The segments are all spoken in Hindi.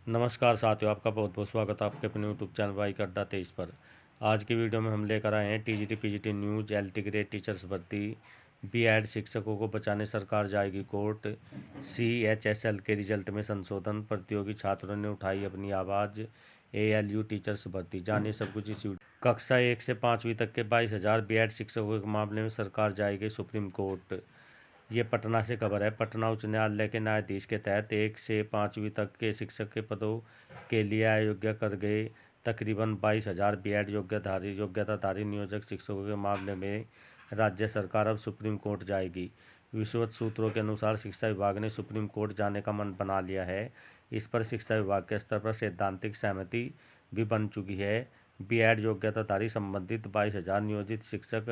नमस्कार साथियों, आपका बहुत बहुत स्वागत है आपके अपने यूट्यूब चैनल बाइक अड्डा 23 पर। आज की वीडियो में हम लेकर आए हैं TGT PGT news LT grade teachers भर्ती बीएड शिक्षकों को बचाने सरकार जाएगी कोर्ट। सीएचएसएल के रिजल्ट में संशोधन, प्रतियोगी छात्रों ने उठाई अपनी आवाज़। एएलयू टीचर्स भर्ती, जानिए सब कुछ इसी कक्षा 1 से 5वीं तक के 22,000 बीएड शिक्षकों के मामले में सरकार जाएगी सुप्रीम कोर्ट। ये पटना से खबर है। पटना उच्च न्यायालय के न्यायाधीश के तहत 1 से 5वीं तक के शिक्षक के पदों के लिए अयोग्य कर गए तकरीबन 22,000 बीएड योग्यताधारी नियोजक शिक्षकों के मामले में राज्य सरकार अब सुप्रीम कोर्ट जाएगी। विश्वत सूत्रों के अनुसार शिक्षा विभाग ने सुप्रीम कोर्ट जाने का मन बना लिया है। इस पर शिक्षा विभाग के स्तर पर सैद्धांतिक सहमति भी बन चुकी है। बीएड योग्यताधारी संबंधित 22,000 नियोजित शिक्षक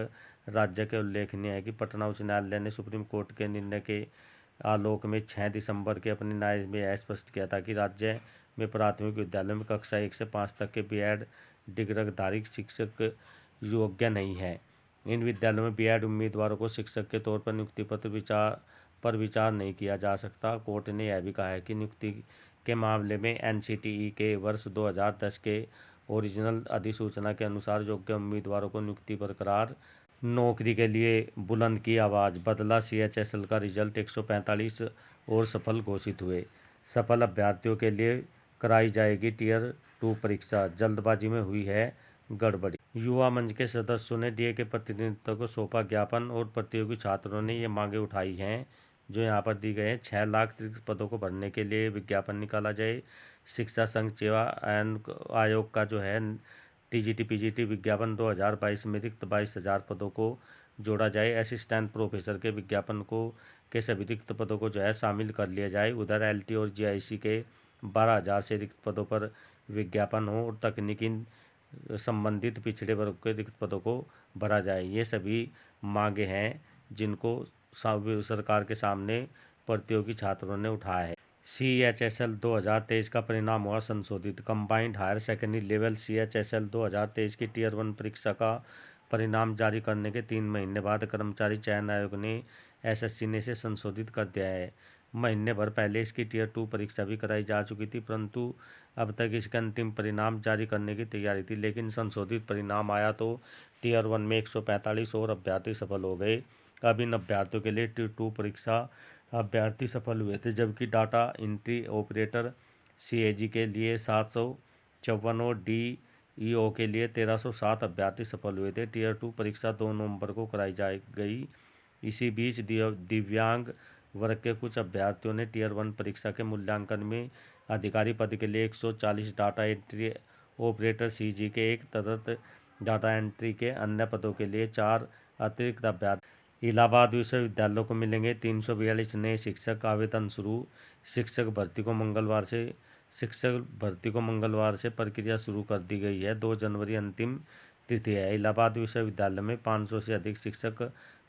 राज्य के। उल्लेखनीय है कि पटना उच्च न्यायालय ने सुप्रीम कोर्ट के निर्णय के आलोक में 6 दिसंबर के अपने न्याय में यह स्पष्ट किया था कि राज्य में प्राथमिक विद्यालयों में कक्षा 1 से 5 तक के बीएड डिग्रीधारी शिक्षक योग्य नहीं है। इन विद्यालयों में बीएड उम्मीदवारों को शिक्षक के तौर पर नियुक्ति पर विचार नहीं किया जा सकता। कोर्ट ने यह भी कहा है कि नियुक्ति के मामले में एनसीटीई के वर्ष 2010 के ओरिजिनल अधिसूचना के अनुसार योग्य उम्मीदवारों को नियुक्ति बरकरार। नौकरी के लिए बुलंद की आवाज़, बदला सीएचएसएल का रिजल्ट, 145 और सफल घोषित हुए। सफल अभ्यर्थियों के लिए कराई जाएगी टियर 2 परीक्षा, जल्दबाजी में हुई है गड़बड़ी। युवा मंच के सदस्यों ने डीए के प्रतिनिधित्व को सौंपा ज्ञापन और प्रतियोगी छात्रों ने ये मांगे उठाई हैं जो यहाँ पर दी गए हैं। 6 लाख रिक्त पदों को भरने के लिए विज्ञापन निकाला जाए। शिक्षा संघ सेवा आयोग का जो है टीजीटी पीजीटी विज्ञापन 2022 में रिक्त 22,000 पदों को जोड़ा जाए। असिस्टेंट प्रोफेसर के विज्ञापन को के सभी रिक्त पदों को जो है शामिल कर लिया जाए। उधर एलटी और जीआईसी के 12,000 से रिक्त पदों पर विज्ञापन हो और तकनीकी संबंधित पिछड़े वर्ग के रिक्त पदों को भरा जाए। ये सभी मांगे हैं जिनको सरकार के सामने प्रतियोगी छात्रों ने उठाया है। सीएचएसएल 2023 का परिणाम हुआ संशोधित। Combined higher secondary level CHSL 2023 की टियर 1 परीक्षा का परिणाम जारी करने के 3 महीने बाद कर्मचारी चयन आयोग ने एसएससी ने इसे संशोधित कर दिया है। महीने भर पहले इसकी टियर 2 परीक्षा भी कराई जा चुकी थी, परंतु अब तक इसका अंतिम परिणाम जारी करने की तैयारी थी, लेकिन संशोधित परिणाम आया तो टियर 1 में 145 और अभ्यर्थी सफल हो गए। अब इन अभ्यर्थियों के लिए टियर 2 परीक्षा अभ्यर्थी सफल हुए थे, जबकि डाटा एंट्री ऑपरेटर सीएजी के लिए 754 और डीईओ के लिए 1307 अभ्यर्थी सफल हुए थे। टियर 2 परीक्षा 2 नवंबर को कराई गई। इसी बीच दिव्यांग वर्ग के कुछ अभ्यर्थियों ने टियर 1 परीक्षा के मूल्यांकन में अधिकारी पद के लिए 140, डाटा एंट्री ऑपरेटर सीजी के 1 तदर्थ डाटा एंट्री के अन्य पदों के लिए 4 अतिरिक्त अभ्यर्थी। इलाहाबाद विश्वविद्यालय को मिलेंगे 342 नए शिक्षक, आवेदन शुरू। शिक्षक भर्ती को मंगलवार से प्रक्रिया शुरू कर दी गई है। 2 जनवरी अंतिम तिथि है। इलाहाबाद विश्वविद्यालय में 500 से अधिक शिक्षक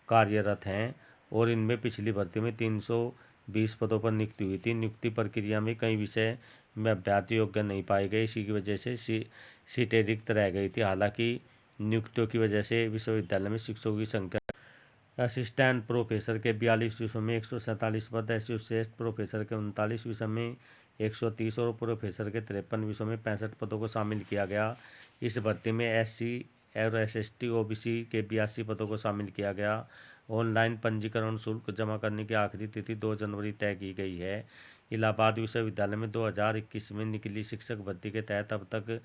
कार्यरत हैं और इनमें पिछली भर्ती में 320 पदों पर नियुक्ति हुई थी। नियुक्ति प्रक्रिया में कई विषय में अभ्यर्थी योग्य नहीं पाए गए। इसी की वजह से सीटें रिक्त रह गई थी। हालांकि नियुक्तियों की वजह से विश्वविद्यालय में शिक्षकों की संख्या असिस्टेंट प्रोफेसर के 42 विषयों में 147 पद, एसोसिएट प्रोफेसर के 39 विषयों में 130 और प्रोफेसर के 53 विषयों में 65 पदों को शामिल किया गया। इस भर्ती में एससी और एसटी ओबीसी के 82 पदों को शामिल किया गया। ऑनलाइन पंजीकरण शुल्क जमा करने की आखिरी तिथि 2 जनवरी तय की गई है। इलाहाबाद विश्वविद्यालय में 2021 में निकली शिक्षक भर्ती के तहत अब तक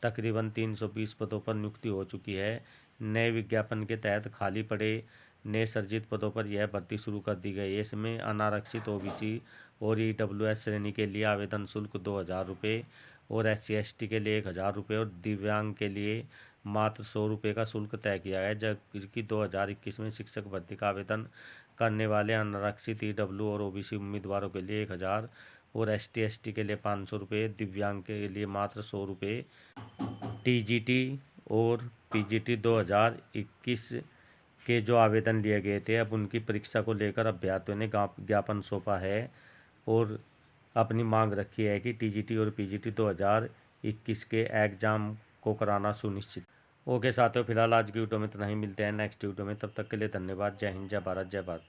तकरीबन 320 पदों पर नियुक्ति हो चुकी है। नए विज्ञापन के तहत खाली पड़े नए सर्जित पदों पर यह भर्ती शुरू कर दी गई है। इसमें अनारक्षित ओबीसी और ईडब्ल्यूएस श्रेणी के लिए आवेदन शुल्क 2,000 रुपये और SC/ST के लिए 1,000 रुपये और दिव्यांग के लिए मात्र 100 रुपये का शुल्क तय किया है। जबकि 2021 में शिक्षक भर्ती का आवेदन करने वाले अनारक्षित ईडब्ल्यू और ओबीसी उम्मीदवारों के लिए 1,000 और ST/ST के लिए 500 रुपये, दिव्यांग के लिए मात्र 100 रुपये। टीजीटी और पीजीटी 2021 के जो आवेदन लिए गए थे, अब उनकी परीक्षा को लेकर अभ्यर्थियों ने ज्ञापन सौंपा है और अपनी मांग रखी है कि टीजीटी और पीजीटी 2021 के एग्ज़ाम को कराना सुनिश्चित। ओके साथियों, फिलहाल आज की वीडियो में इतना ही। मिलते हैं नेक्स्ट वीडियो में, तब तक के लिए धन्यवाद। जय हिंद, जय भारत, जय भारत।